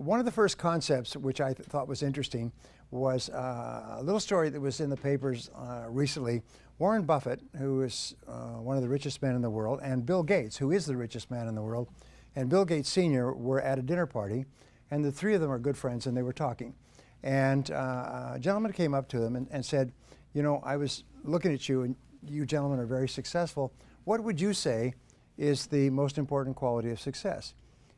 one of the first concepts which I thought was interesting was a little story that was in the papers recently. Warren Buffett, who is one of the richest men in the world, and Bill Gates, who is the richest man in the world, and Bill Gates Sr. were at a dinner party, and the three of them are good friends, and they were talking. And a gentleman came up to them and said, you know, I was looking at you, and you gentlemen are very successful. What would you say is the most important quality of success?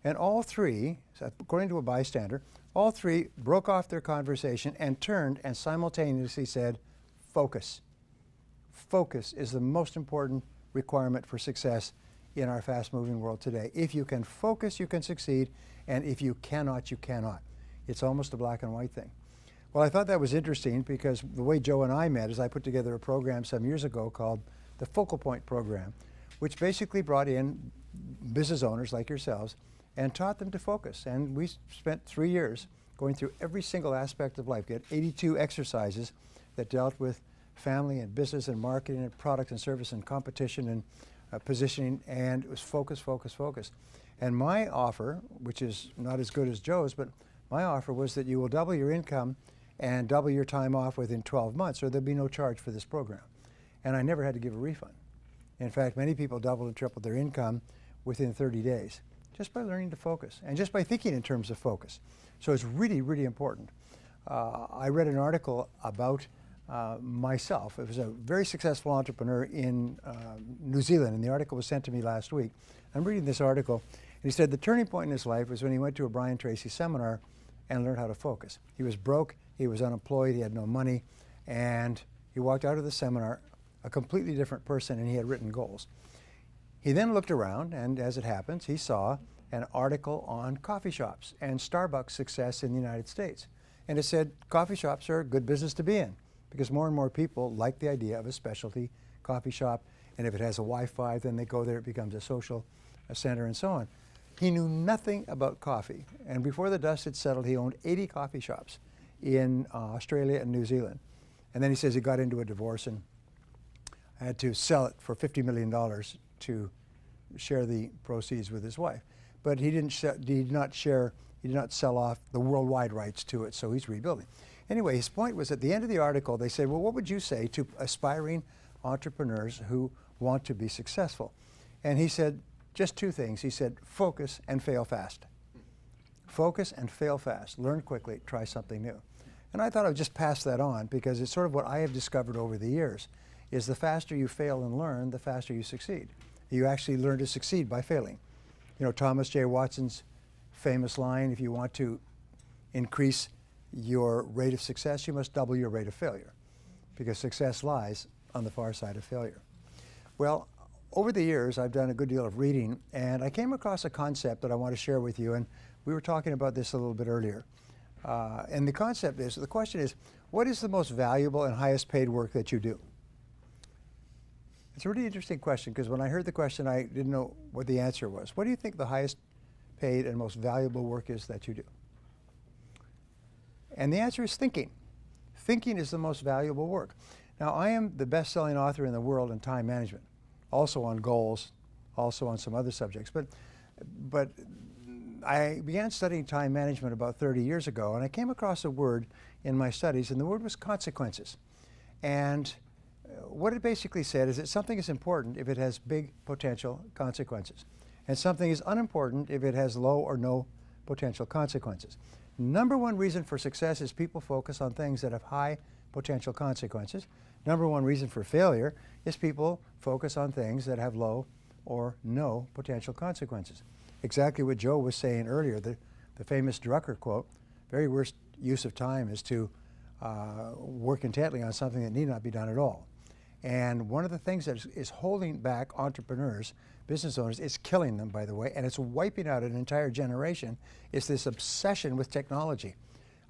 And all three, according to a bystander, all three broke off their conversation and turned and simultaneously said, focus. Focus is the most important requirement for success in our fast-moving world today. If you can focus, you can succeed, and if you cannot, you cannot. It's almost a black and white thing. Well, I thought that was interesting because the way Joe and I met is I put together a program some years ago called the Focal Point Program, which basically brought in business owners like yourselves and taught them to focus. And we spent 3 years going through every single aspect of life. We had 82 exercises that dealt with family and business and marketing and product and service and competition and positioning, and it was focus, focus, focus. And my offer, which is not as good as Joe's, but my offer was that you will double your income and double your time off within 12 months, or there'll be no charge for this program. And I never had to give a refund. In fact, many people doubled and tripled their income within 30 days. Just by learning to focus and just by thinking in terms of focus. So it's really, really important. I read an article about myself. It was a very successful entrepreneur in New Zealand, and the article was sent to me last week. I'm reading this article, and he said the turning point in his life was when he went to a Brian Tracy seminar and learned how to focus. He was broke, he was unemployed, he had no money, and he walked out of the seminar a completely different person, and he had written goals. He then looked around, and as it happens, he saw an article on coffee shops and Starbucks success in the United States. And it said coffee shops are a good business to be in because more and more people like the idea of a specialty coffee shop, and if it has a Wi-Fi, then they go there, it becomes a social center and so on. He knew nothing about coffee, and before the dust had settled, he owned 80 coffee shops in Australia and New Zealand. And then he says he got into a divorce and had to sell it for $50 million to share the proceeds with his wife. But he did not sell off the worldwide rights to it, so he's rebuilding. Anyway, his point was at the end of the article, they said, well, what would you say to aspiring entrepreneurs who want to be successful? And he said just two things. He said, focus and fail fast. Focus and fail fast. Learn quickly, try something new. And I thought I would just pass that on because it's sort of what I have discovered over the years, is the faster you fail and learn, the faster you succeed. You actually learn to succeed by failing. You know, Thomas J. Watson's famous line, if you want to increase your rate of success, you must double your rate of failure, because success lies on the far side of failure. Well, over the years, I've done a good deal of reading, and I came across a concept that I want to share with you, and we were talking about this a little bit earlier. And the concept is, the question is, what is the most valuable and highest paid work that you do? It's a really interesting question, because when I heard the question, I didn't know what the answer was. What do you think the highest paid and most valuable work is that you do? And the answer is thinking. Thinking is the most valuable work. Now, I am the best-selling author in the world in time management, also on goals, also on some other subjects. But I began studying time management about 30 years ago, and I came across a word in my studies, and the word was consequences. And what it basically said is that something is important if it has big potential consequences, and something is unimportant if it has low or no potential consequences. Number one reason for success is people focus on things that have high potential consequences. Number one reason for failure is people focus on things that have low or no potential consequences. Exactly what Joe was saying earlier, the famous Drucker quote, very worst use of time is to work intently on something that need not be done at all. And one of the things that is holding back entrepreneurs, business owners, it's killing them, by the way, and it's wiping out an entire generation, is this obsession with technology.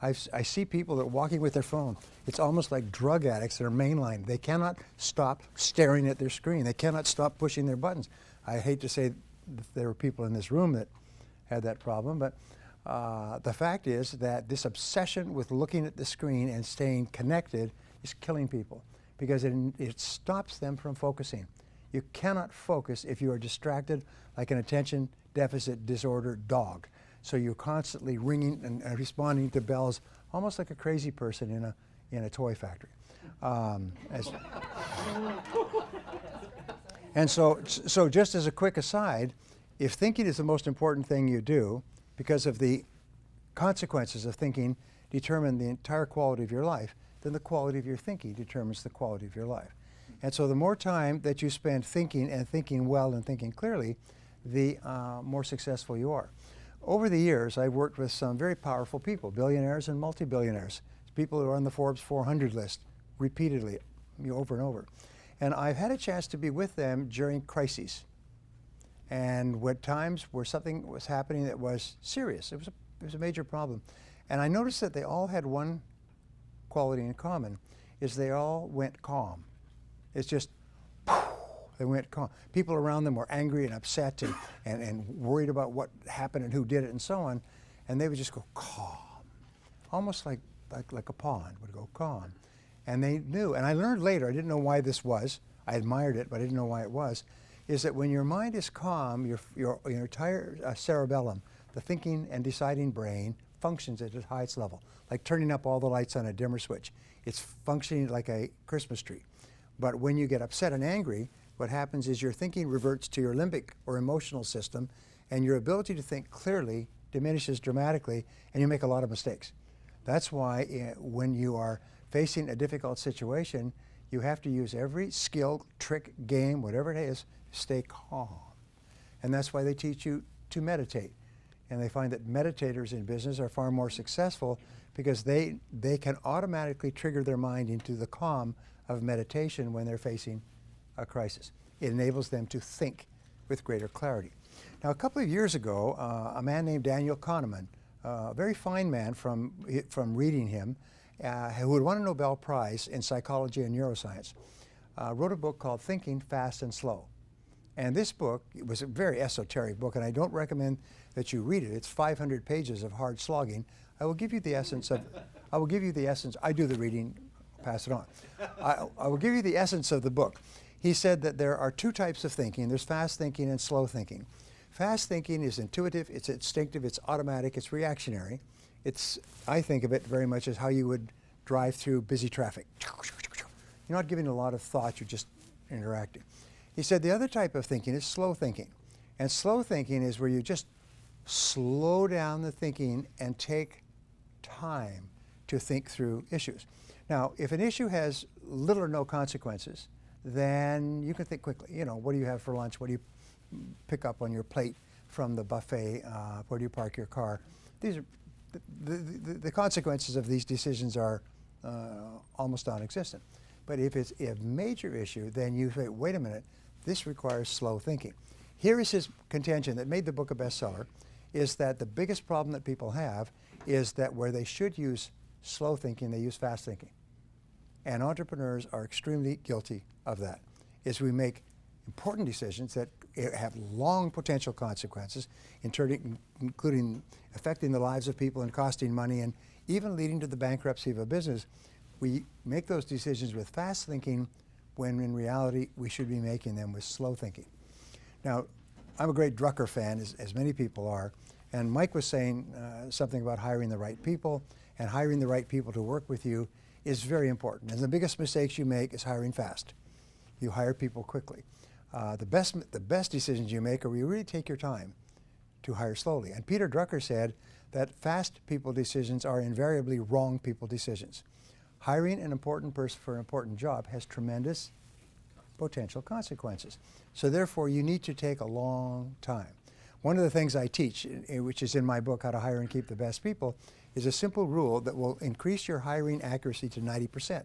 I see people that are walking with their phone. It's almost like drug addicts that are mainlined. They cannot stop staring at their screen. They cannot stop pushing their buttons. I hate to say that there were people in this room that had that problem, but the fact is that this obsession with looking at the screen and staying connected is killing people, because it stops them from focusing. You cannot focus if you are distracted like an attention deficit disorder dog. So you're constantly ringing and responding to bells, almost like a crazy person in a toy factory. And so just as a quick aside, if thinking is the most important thing you do, because of the consequences of thinking determine the entire quality of your life, then the quality of your thinking determines the quality of your life. And so the more time that you spend thinking and thinking well and thinking clearly, the more successful you are. Over the years, I've worked with some very powerful people, billionaires and multi-billionaires, people who are on the Forbes 400 list repeatedly, over and over. And I've had a chance to be with them during crises. And when times where something was happening that was serious, it was a major problem. And I noticed that they all had one quality in common, is they all went calm. It's just, they went calm. People around them were angry and upset and worried about what happened and who did it and so on. And they would just go calm, almost like a pond would go calm. And they knew, and I learned later, I didn't know why this was, I admired it, but I didn't know why it was, is that when your mind is calm, your entire cerebellum, the thinking and deciding brain, functions at its highest level, like turning up all the lights on a dimmer switch. It's functioning like a Christmas tree. But when you get upset and angry, what happens is your thinking reverts to your limbic or emotional system, and your ability to think clearly diminishes dramatically, and you make a lot of mistakes. That's why when you are facing a difficult situation, you have to use every skill, trick, game, whatever it is, stay calm. And that's why they teach you to meditate. And they find that meditators in business are far more successful because they can automatically trigger their mind into the calm of meditation when they're facing a crisis. It enables them to think with greater clarity. Now, a couple of years ago, a man named Daniel Kahneman, a very fine man from reading him, who had won a Nobel Prize in psychology and neuroscience, wrote a book called Thinking Fast and Slow. And this book, it was a very esoteric book, and I don't recommend that you read it. It's 500 pages of hard slogging. I will give you the essence of, I do the reading, pass it on. I will give you the essence of the book. He said that there are two types of thinking. There's fast thinking and slow thinking. Fast thinking is intuitive, it's instinctive, it's automatic, it's reactionary. I think of it very much as how you would drive through busy traffic. You're not giving a lot of thought, you're just interacting. He said the other type of thinking is slow thinking. And slow thinking is where you just slow down the thinking and take time to think through issues. Now, if an issue has little or no consequences, then you can think quickly. You know, what do you have for lunch? What do you pick up on your plate from the buffet? Where do you park your car? These are the consequences of these decisions are almost non-existent. But if it's a major issue, then you say, wait a minute, this requires slow thinking. Here is his contention that made the book a bestseller, is that the biggest problem that people have is that where they should use slow thinking, they use fast thinking. And entrepreneurs are extremely guilty of that, is we make important decisions that have long potential consequences, including affecting the lives of people and costing money and even leading to the bankruptcy of a business. We make those decisions with fast thinking when in reality we should be making them with slow thinking. Now, I'm a great Drucker fan, as many people are, and Mike was saying something about hiring the right people, and hiring the right people to work with you is very important. And the biggest mistakes you make is hiring fast. You hire people quickly. The best decisions you make are where you really take your time to hire slowly. And Peter Drucker said that fast people decisions are invariably wrong people decisions. Hiring an important person for an important job has tremendous potential consequences. So therefore, you need to take a long time. One of the things I teach, which is in my book, How to Hire and Keep the Best People, is a simple rule that will increase your hiring accuracy to 90%.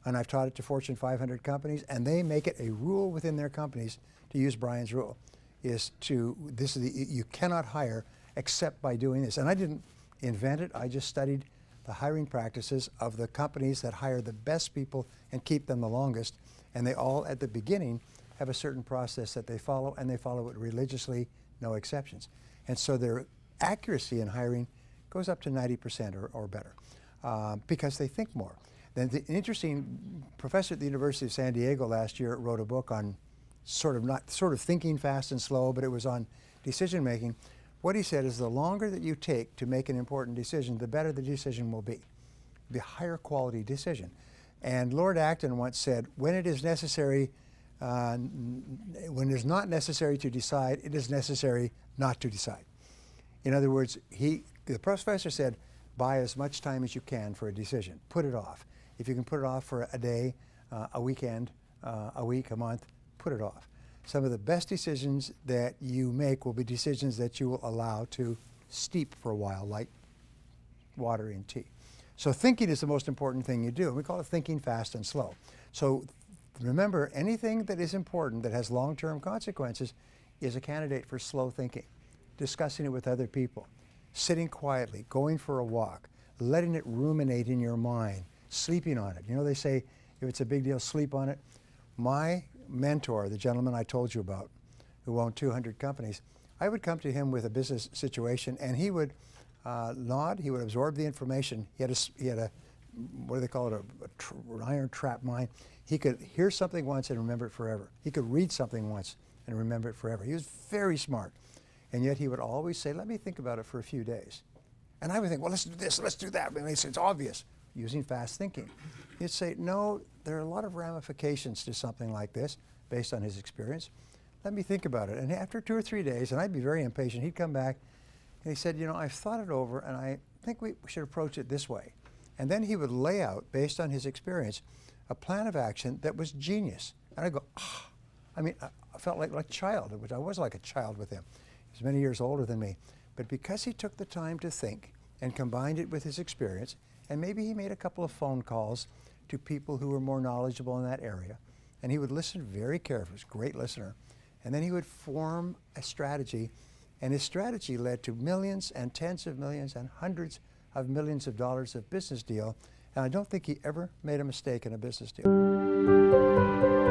And I've taught it to Fortune 500 companies, and they make it a rule within their companies to use Brian's rule, you cannot hire except by doing this. And I didn't invent it, I just studied the hiring practices of the companies that hire the best people and keep them the longest. And they all, at the beginning, have a certain process that they follow, and they follow it religiously, no exceptions. And so their accuracy in hiring goes up to 90% or better because they think more. Then an interesting professor at the University of San Diego last year wrote a book on sort of thinking fast and slow, but it was on decision making, What he said is the longer that you take to make an important decision, the better the decision will be, the higher quality decision. And Lord Acton once said, when it is necessary, when it is not necessary to decide, it is necessary not to decide. In other words, the professor said, buy as much time as you can for a decision. Put it off. If you can put it off for a day, a weekend, a week, a month, put it off. Some of the best decisions that you make will be decisions that you will allow to steep for a while, like water in tea. So thinking is the most important thing you do. We call it thinking fast and slow. So remember, anything that is important that has long-term consequences is a candidate for slow thinking. Discussing it with other people, sitting quietly, going for a walk, letting it ruminate in your mind, sleeping on it. You know, they say if it's a big deal, sleep on it. My mentor, the gentleman I told you about, who owned 200 companies, I would come to him with a business situation, and he would nod, he would absorb the information. He had a what do they call it, an iron trap mind. He could hear something once and remember it forever. He could read something once and remember it forever. He was very smart. And yet he would always say, let me think about it for a few days. And I would think, well, let's do this, let's do that. I mean, it's obvious, using fast thinking. He'd say, no, there are a lot of ramifications to something like this based on his experience. Let me think about it. And after 2 or 3 days, and I'd be very impatient, he'd come back and he said, you know, I've thought it over and I think we should approach it this way. And then he would lay out, based on his experience, a plan of action that was genius. And I'd go, ah. I mean, I felt like a child, which I was like a child with him. He's many years older than me. But because he took the time to think and combined it with his experience, and maybe he made a couple of phone calls to people who were more knowledgeable in that area, and he would listen very carefully, he was a great listener, and then he would form a strategy, and his strategy led to millions and tens of millions and hundreds of millions of dollars of business deal, and I don't think he ever made a mistake in a business deal.